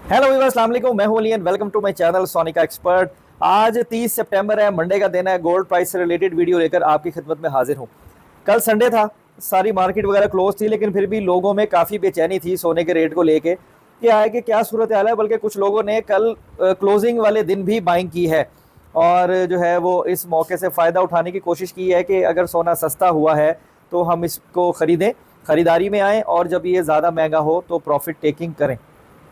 Hello Weaver, अस्सलाम वालेकुम। मैं हूं Ali and welcome to my channel Sonika expert. आज 30 सितंबर है, मंडे का दिन है। गोल्ड प्राइस से रिलेटेड वीडियो लेकर आपकी खिदमत में हाजिर हूं। कल संडे था, सारी मार्केट वगैरह क्लोज थी, लेकिन फिर भी लोगों में काफ़ी बेचैनी थी सोने के रेट को लेके। क्या है कि क्या सूरत हाल है, बल्कि कुछ लोगों ने कल क्लोजिंग वाले दिन भी बाइंग की है और जो है वो इस मौके से फ़ायदा उठाने की कोशिश की है कि अगर सोना सस्ता हुआ है तो हम इसको ख़रीदें, ख़रीदारी में आएँ, और जब ये ज़्यादा महंगा हो तो प्रॉफिट टेकिंग करें।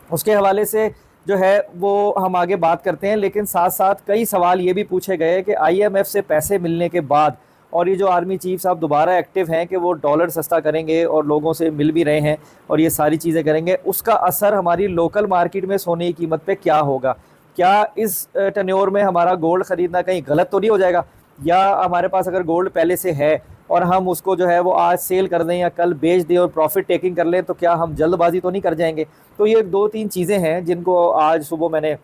उसके हवाले से जो है वो हम आगे बात करते हैं, लेकिन साथ साथ कई सवाल ये भी पूछे गए कि आईएमएफ से पैसे मिलने के बाद और ये जो आर्मी चीफ साहब दोबारा एक्टिव हैं कि वो डॉलर सस्ता करेंगे और लोगों से मिल भी रहे हैं और ये सारी चीज़ें करेंगे, उसका असर हमारी लोकल मार्केट में सोने की कीमत पे क्या होगा। क्या इस टेन्योर में हमारा गोल्ड ख़रीदना कहीं गलत तो नहीं हो जाएगा, या हमारे पास अगर गोल्ड पहले से है और हम उसको जो है वो आज सेल कर दें या कल बेच दें और प्रॉफिट टेकिंग कर लें, तो क्या हम जल्दबाजी तो नहीं कर जाएंगे। तो ये दो तीन चीज़ें हैं जिनको आज सुबह मैंने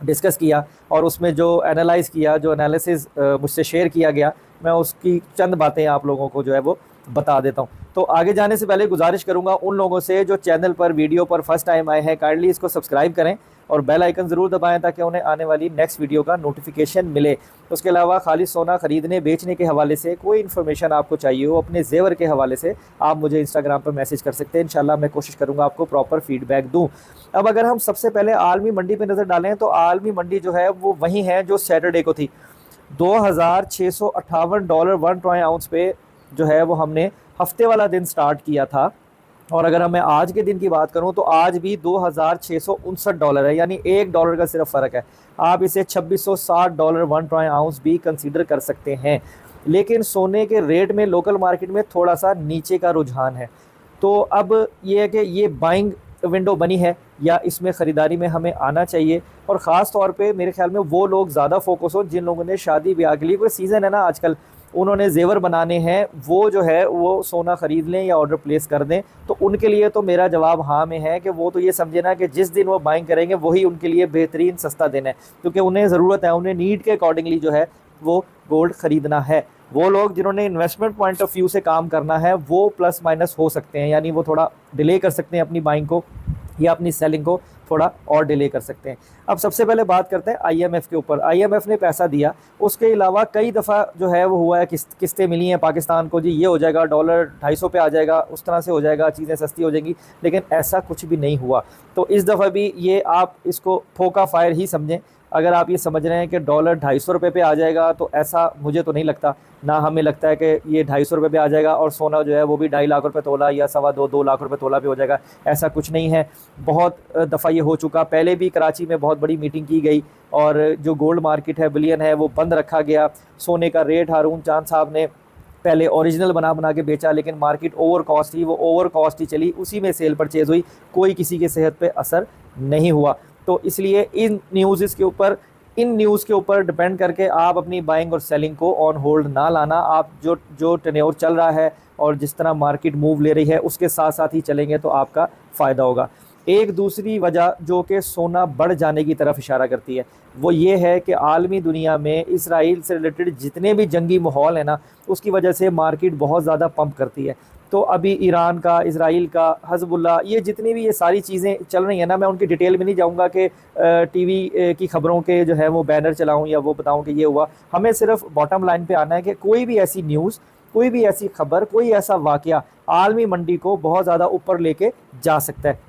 डिस्कस किया और उसमें जो एनालाइज़ किया, जो एनालिसिस मुझसे शेयर किया गया, मैं उसकी चंद बातें आप लोगों को जो है वो बता देता हूँ। तो आगे जाने से पहले गुजारिश करूँगा उन लोगों से जो चैनल पर वीडियो पर फर्स्ट टाइम आए हैं, काइंडली इसको सब्सक्राइब करें और बेल आइकन ज़रूर दबाएं ताकि उन्हें आने वाली नेक्स्ट वीडियो का नोटिफिकेशन मिले। उसके अलावा खाली सोना ख़रीदने बेचने के हवाले से कोई इन्फॉर्मेशन आपको चाहिए हो, अपने जेवर के हवाले से आप मुझे इंस्टाग्राम पर मैसेज कर सकते हैं। इंशाल्लाह मैं कोशिश करूँगा आपको प्रॉपर फीडबैक दूँ। अब अगर हम सबसे पहले आलमी मंडी पर नज़र डालें तो आलमी मंडी जो है वो वही है जो सैटरडे को थी। $2,658 1 ट्राई आउंस पे जो है वो हमने हफ्ते वाला दिन स्टार्ट किया था। और अगर मैं आज के दिन की बात करूं तो आज भी $2,659 है, यानी $1 का सिर्फ फ़र्क है। आप इसे $2,660 1 ट्राई आउंस भी कंसीडर कर सकते हैं। लेकिन सोने के रेट में लोकल मार्केट में थोड़ा सा नीचे का रुझान है। तो अब ये है कि ये बाइंग विंडो बनी है या इसमें ख़रीदारी में हमें आना चाहिए। और ख़ास तौर पे मेरे ख्याल में वो लोग ज़्यादा फोकस हो जिन लोगों ने शादी ब्याह के लिए, कोई सीज़न है ना आजकल, उन्होंने जेवर बनाने हैं, वो जो है वो सोना ख़रीद लें या ऑर्डर प्लेस कर दें। तो उनके लिए तो मेरा जवाब हाँ में है कि वो तो ये समझे ना कि जिस दिन वो बाइंग करेंगे वही उनके लिए बेहतरीन सस्ता दिन है, क्योंकि उन्हें ज़रूरत है, उन्हें नीड के अकॉर्डिंगली जो है वो गोल्ड ख़रीदना है। वो लोग जिन्होंने इन्वेस्टमेंट पॉइंट ऑफ व्यू से काम करना है वो प्लस माइनस हो सकते हैं, यानी वो थोड़ा डिले कर सकते हैं अपनी बाइंग को या अपनी सेलिंग को थोड़ा और डिले कर सकते हैं। अब सबसे पहले बात करते हैं आईएमएफ के ऊपर। आईएमएफ ने पैसा दिया, उसके अलावा कई दफ़ा जो है वो हुआ है, किस्तें मिली हैं पाकिस्तान को, जी ये हो जाएगा, डॉलर 250 पे आ जाएगा, उस तरह से हो जाएगा, चीज़ें सस्ती हो जाएंगी, लेकिन ऐसा कुछ भी नहीं हुआ। तो इस दफ़ा भी ये आप इसको फोका फायर ही समझें। अगर आप ये समझ रहे हैं कि डॉलर 250 रुपये पे आ जाएगा, तो ऐसा मुझे तो नहीं लगता। ना हमें लगता है कि ये 250 रुपये पे आ जाएगा और सोना जो है वो भी 2.5 लाख रुपए तोला या 2.25 लाख रुपए तोला पे हो जाएगा, ऐसा कुछ नहीं है। बहुत दफ़ा ये हो चुका, पहले भी कराची में बहुत बड़ी मीटिंग की गई और जो गोल्ड मार्केट है, बिलियन है, वो बंद रखा गया। सोने का रेट हारून चांद साहब ने पहले ओरिजिनल बना बना के बेचा, लेकिन मार्केट ओवर कॉस्ट थी, वो ओवर कॉस्ट ही चली, उसी में सेल परचेज़ हुई, कोई किसी के सेहत पे असर नहीं हुआ। तो इसलिए इन न्यूज़ के ऊपर डिपेंड करके आप अपनी बाइंग और सेलिंग को ऑन होल्ड ना लाना। आप जो टेन्योर चल रहा है और जिस तरह मार्केट मूव ले रही है उसके साथ साथ ही चलेंगे तो आपका फ़ायदा होगा। एक दूसरी वजह जो कि सोना बढ़ जाने की तरफ इशारा करती है वो ये है कि आलमी दुनिया में इसराइल से रिलेटेड जितने भी जंगी माहौल है ना, उसकी वजह से मार्केट बहुत ज़्यादा पंप करती है। तो अभी ईरान का, इसराइल का, हज़बुल्ला, ये जितनी भी ये सारी चीज़ें चल रही हैं ना, मैं उनकी डिटेल में नहीं जाऊंगा कि टीवी की ख़बरों के जो है वो बैनर चलाऊं या वो बताऊं कि ये हुआ। हमें सिर्फ बॉटम लाइन पे आना है कि कोई भी ऐसी न्यूज़, कोई भी ऐसी खबर, कोई ऐसा वाक़या आलमी मंडी को बहुत ज़्यादा ऊपर लेके जा सकता है।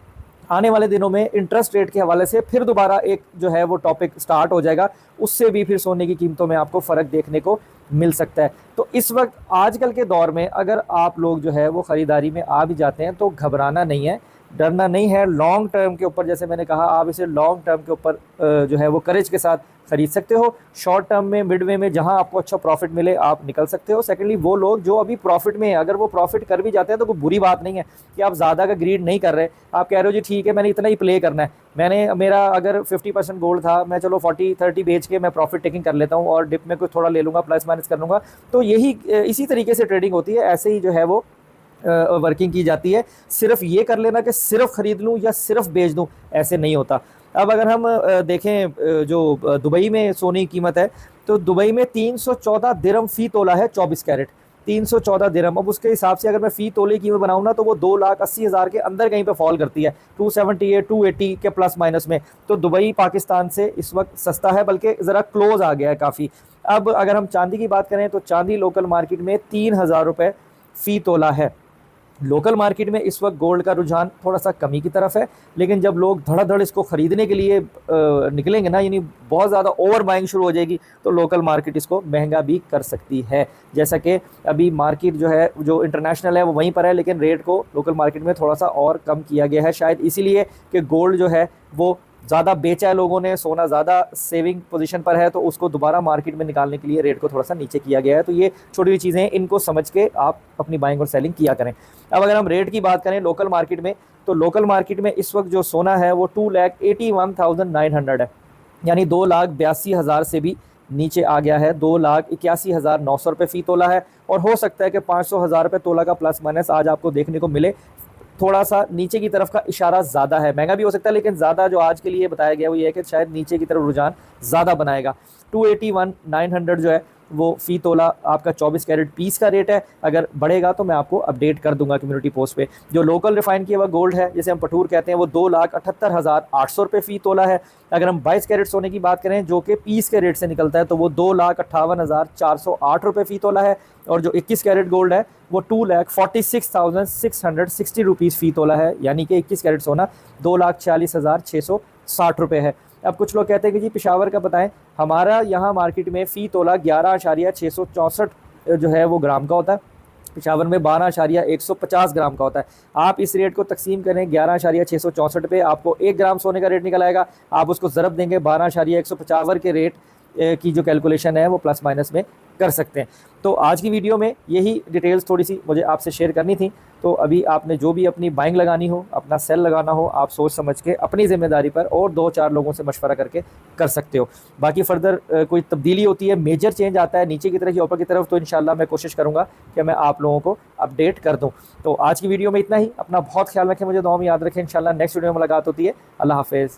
आने वाले दिनों में इंटरेस्ट रेट के हवाले से फिर दोबारा एक जो है वो टॉपिक स्टार्ट हो जाएगा, उससे भी फिर सोने की कीमतों में आपको फ़र्क देखने को मिल सकता है। तो इस वक्त आजकल के दौर में अगर आप लोग जो है वो ख़रीदारी में आ भी जाते हैं तो घबराना नहीं है, डरना नहीं है। लॉन्ग टर्म के ऊपर, जैसे मैंने कहा, आप इसे लॉन्ग टर्म के ऊपर जो है वो करेज के साथ ख़रीद सकते हो। शॉर्ट टर्म में, मिडवे में, जहां आपको अच्छा प्रॉफिट मिले आप निकल सकते हो। सेकेंडली, वो लोग जो अभी प्रॉफिट में है, अगर वो प्रॉफिट कर भी जाते हैं तो कोई बुरी बात नहीं है कि आप ज़्यादा का ग्रीड नहीं कर रहे। आप कह रहे हो जी ठीक है मैंने इतना ही प्ले करना है, मेरा अगर 50% गोल्ड था, मैं चलो 40-30 बेच के मैं प्रॉफिट टेकिंग कर लेता हूँ और डिप में कुछ थोड़ा ले लूँगा, प्लस माइनस कर लूँगा। तो यही इसी तरीके से ट्रेडिंग होती है, ऐसे ही जो है वो वर्किंग की जाती है। सिर्फ ये कर लेना कि सिर्फ ख़रीद लूँ या सिर्फ बेच दूँ, ऐसे नहीं होता। अब अगर हम देखें जो दुबई में सोने की कीमत है, तो दुबई में 314 दिरहम फ़ी तोला है 24 कैरेट। 314 दिरहम। अब उसके हिसाब से अगर मैं फ़ी तोले कीमत बनाऊँ ना तो वो 2,80,000 के अंदर कहीं पे फॉल करती है, 278 280 के प्लस माइनस में। तो दुबई पाकिस्तान से इस वक्त सस्ता है, बल्कि ज़रा क्लोज आ गया है काफ़ी। अब अगर हम चांदी की बात करें तो चांदी लोकल मार्केट में 3,000 रुपये फ़ी तोला है। लोकल मार्केट में इस वक्त गोल्ड का रुझान थोड़ा सा कमी की तरफ है, लेकिन जब लोग धड़ाधड़ इसको ख़रीदने के लिए निकलेंगे ना, यानी बहुत ज़्यादा ओवर बाइंग शुरू हो जाएगी, तो लोकल मार्केट इसको महंगा भी कर सकती है। जैसा कि अभी मार्केट जो है, जो इंटरनेशनल है वो वहीं पर है, लेकिन रेट को लोकल मार्केट में थोड़ा सा और कम किया गया है, शायद इसीलिए कि गोल्ड जो है वो ज़्यादा बेचा है लोगों ने, सोना ज़्यादा सेविंग पोजीशन पर है, तो उसको दोबारा मार्केट में निकालने के लिए रेट को थोड़ा सा नीचे किया गया है। तो ये छोटी छोटी चीज़ें हैं, इनको समझ के आप अपनी बाइंग और सेलिंग किया करें। अब अगर हम रेट की बात करें लोकल मार्केट में, तो लोकल मार्केट में इस वक्त जो सोना है वो 2,81,900 है, यानी 2,82,000 से भी नीचे आ गया है। 2,81,900 रुपये फ़ी तोला है, और हो सकता है कि 500,000 रुपये तोला का प्लस माइनस आज आपको देखने को मिले। थोड़ा सा नीचे की तरफ का इशारा ज़्यादा है, महंगा भी हो सकता है, लेकिन ज़्यादा जो आज के लिए बताया गया वो ये है कि शायद नीचे की तरफ रुझान ज़्यादा बनाएगा। 281,900 जो है वो फ़ी तोला आपका 24 कैरेट पीस का रेट है। अगर बढ़ेगा तो मैं आपको अपडेट कर दूंगा कम्युनिटी पोस्ट पे। जो लोकल रिफाइन किया हुआ गोल्ड है, जैसे हम पठूर कहते हैं, वो 2,78,800 रुपये फ़ी तोला है। अगर हम 22 कैरेट सोने की बात करें जो कि पीस के रेट से निकलता है, तो वो 2,58,408 रुपये फ़ी तोला है। और जो 21 कैरेट गोल्ड है वो 2,46,660 रुपीज़ फ़ी तोला है, यानी कि 21 कैरेट सोना 2,46,660 रुपये है। अब कुछ लोग कहते हैं कि जी पेशावर का बताएं, हमारा यहाँ मार्केट में फ़ी तोला 11,664 जो है वो ग्राम का होता है, पेशावर में 12,150 ग्राम का होता है। आप इस रेट को तकसीम करें 11,664 पे, आपको 1 ग्राम सोने का रेट निकल आएगा। आप उसको ज़रब देंगे 12,150 के रेट की जो कैलकुलेशन है वो प्लस माइनस में कर सकते हैं। तो आज की वीडियो में यही डिटेल्स थोड़ी सी मुझे आपसे शेयर करनी थी। तो अभी आपने जो भी अपनी बाइंग लगानी हो, अपना सेल लगाना हो, आप सोच समझ के अपनी ज़िम्मेदारी पर और 2-4 लोगों से मशवरा करके कर सकते हो। बाकी फर्दर कोई तब्दीली होती है, मेजर चेंज आता है नीचे की तरफ या ऊपर की तरफ, तो इंशाल्लाह मैं कोशिश करूँगा कि मैं आप लोगों को अपडेट कर दूँ। तो आज की वीडियो में इतना ही। अपना बहुत ख्याल रखें, मुझे दुआ में याद रखें। इंशाल्लाह नेक्स्ट वीडियो में मुलाकात होती है। अल्लाह हाफ़िज़।